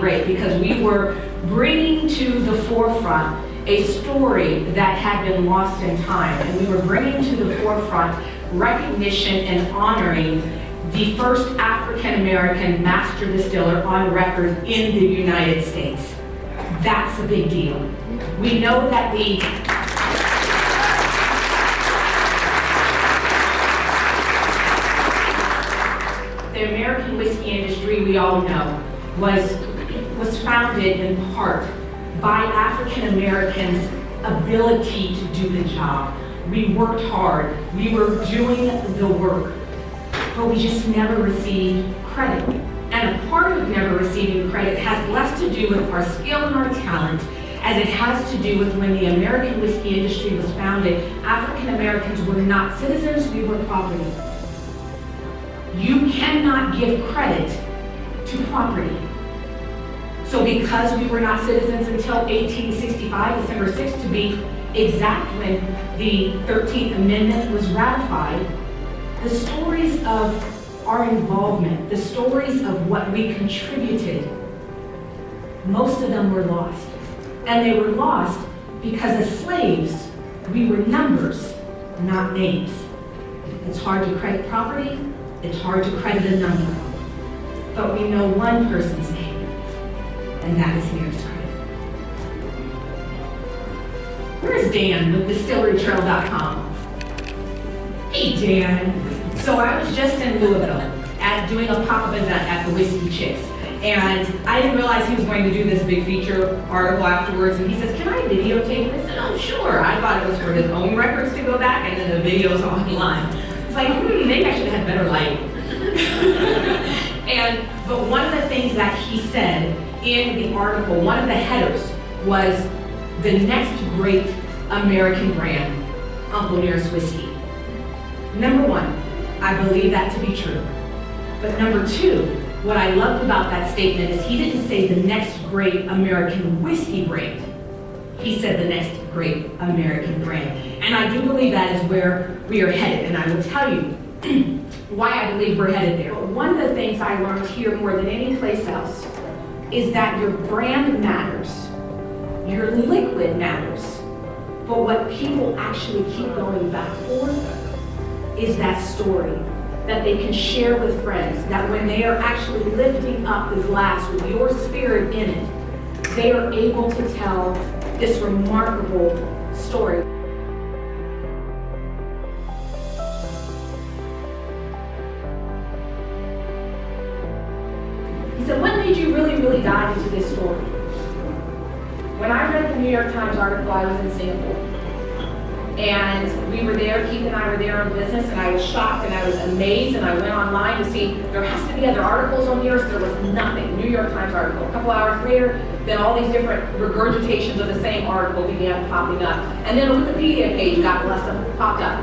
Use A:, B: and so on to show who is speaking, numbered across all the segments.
A: great because we were bringing to the forefront a story that had been lost in time, and we were bringing to the forefront recognition and honoring the first African-American master distiller on record in the United States. That's a big deal. We know that the American whiskey industry, we all know, was founded in part by African Americans' ability to do the job. We worked hard, we were doing the work, but we just never received credit. And a part of never receiving credit has less to do with our skill and our talent as it has to do with when the American whiskey industry was founded. African Americans were not citizens, we were property. You cannot give credit to property. So because we were not citizens until 1865, December 6th to be exact, when the 13th Amendment was ratified, the stories of our involvement, the stories of what we contributed, most of them were lost. And they were lost because as slaves, we were numbers, not names. It's hard to credit property, it's hard to credit a number, but we know one person's name, and that is nearest credit. Where's Dan with distillerytrail.com? Hey Dan. So I was just in Louisville doing a pop-up event at the Whiskey Chicks, and I didn't realize he was going to do this big feature article afterwards, and he says, "Can I videotape?" I said, "Oh, sure." I thought it was for his own records to go back, and then the video's online. It's like, maybe I should have had better lighting. But one of the things that he said in the article, one of the headers, was the next great American brand, Uncle Nearest Whiskey. Number one, I believe that to be true. But number two, what I loved about that statement is he didn't say the next great American whiskey brand. He said the next great American brand. And I do believe that is where we are headed. And I will tell you why I believe we're headed there. But one of the things I learned here more than any place else is that your brand matters, your liquid matters, but what people actually keep going back for is that story that they can share with friends, that when they are actually lifting up the glass with your spirit in it, they are able to tell this remarkable story. He said, "What made you really dive into this story?" When I read the New York Times article, I was in Singapore. And we were there, Keith and I were there on business, and I was shocked and I was amazed, and I went online to see, there has to be other articles on yours. There was nothing. New York Times article. A couple hours later, then all these different regurgitations of the same article began popping up. And then a Wikipedia page, God bless them, popped up.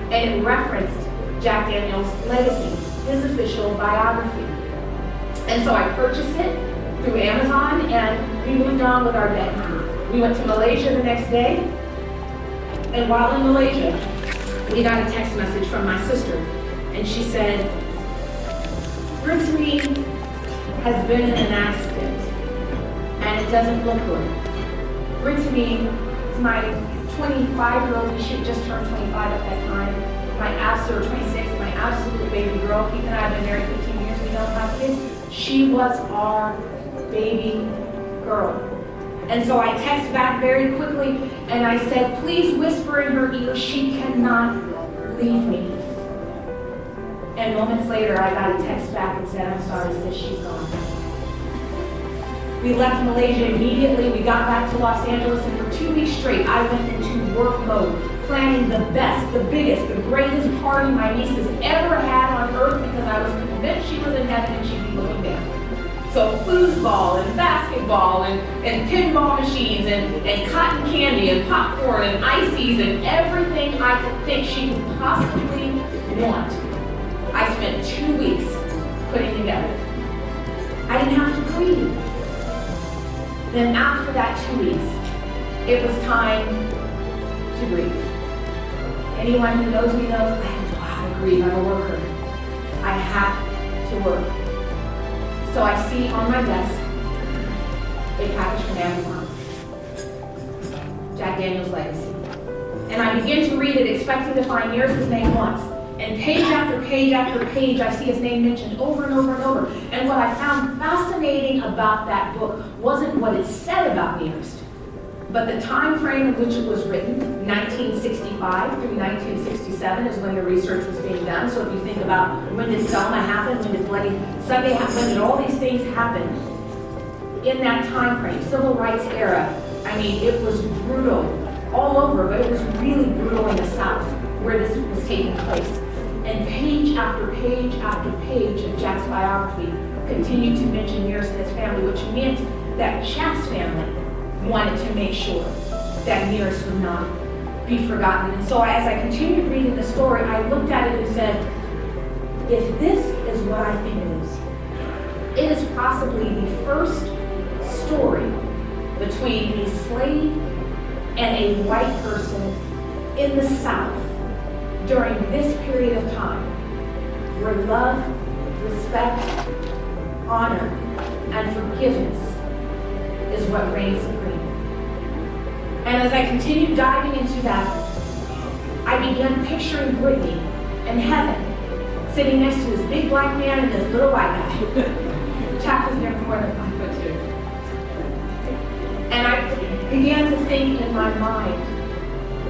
A: And it referenced Jack Daniel's legacy, his official biography. And so I purchased it through Amazon, and we moved on with our day. We went to Malaysia the next day. And while in Malaysia, we got a text message from my sister, and she said, "Brittany has been in an accident, and it doesn't look good." Brittany is my 25-year-old, she had just turned 25 at that time, or 26, my absolute baby girl. Keith and I have been married 15 years, we don't have kids. She was our baby girl. And so I text back very quickly and I said, "Please whisper in her ear, she cannot leave me." And moments later, I got a text back and said, "I'm sorry, sis, she's gone." We left Malaysia immediately. We got back to Los Angeles, and for 2 weeks straight, I went into work mode, planning the best, the biggest, the greatest party my niece has ever had on earth, because I was convinced she was in heaven and she'd be looking down. So foosball and basketball and pinball machines and cotton candy and popcorn and ices and everything I could think she could possibly want. I spent 2 weeks putting together. I didn't have to grieve. Then after that 2 weeks, it was time to grieve. Anyone who knows me knows I don't know how to grieve. I'm a worker. I have to work. So I see on my desk a package from Amazon. Jack Daniel's Legacy. And I begin to read it expecting to find Nearest's name once. And page after page after page, I see his name mentioned over and over and over. And what I found fascinating about that book wasn't what it said about Nearest, but the time frame in which it was written, 1965 through 1967 is when the research was being done. So if you think about when did Selma happen, when did Bloody Sunday happen, when did all these things happen in that time frame, civil rights era. I mean, it was brutal all over, but it was really brutal in the South where this was taking place. And page after page after page of Jack's biography continued to mention Nearest and his family, which meant that Jack's family wanted to make sure that Nearest would not be forgotten. And so as I continued reading the story, I looked at it and said, if this is what I think it is possibly the first story between a slave and a white person in the South during this period of time, where love, respect, honor, and forgiveness is what reigns supreme. And as I continued diving into that, I began picturing Brittany in heaven, sitting next to this big black man and this little white guy. Jack was never more than 5'2". And I began to think in my mind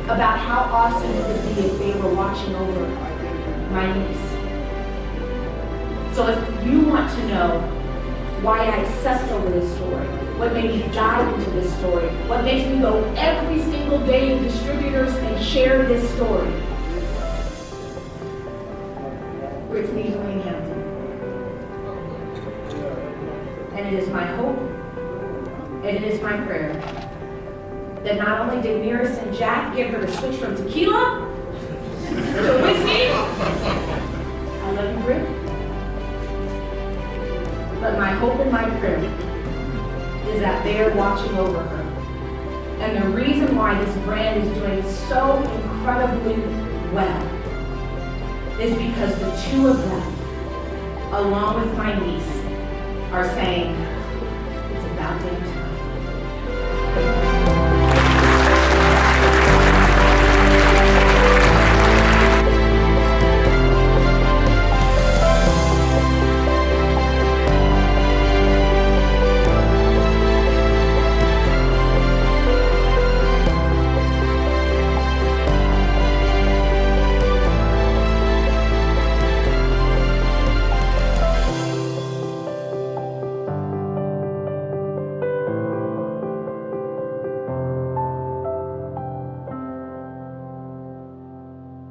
A: about how awesome it would be if they were watching over my niece. So if you want to know why I obsessed over this story, what made me dive into this story, what makes me go every single day to distributors and share this story, Brittany Dwayne Hampton. And it is my hope, and it is my prayer, that not only did Nearest and Jack give her to switch from tequila to whiskey, I love you, Britt, but my hope and my prayer is that they are watching over her. And the reason why this brand is doing so incredibly well is because the two of them, along with my niece, are saying, it's about damn time.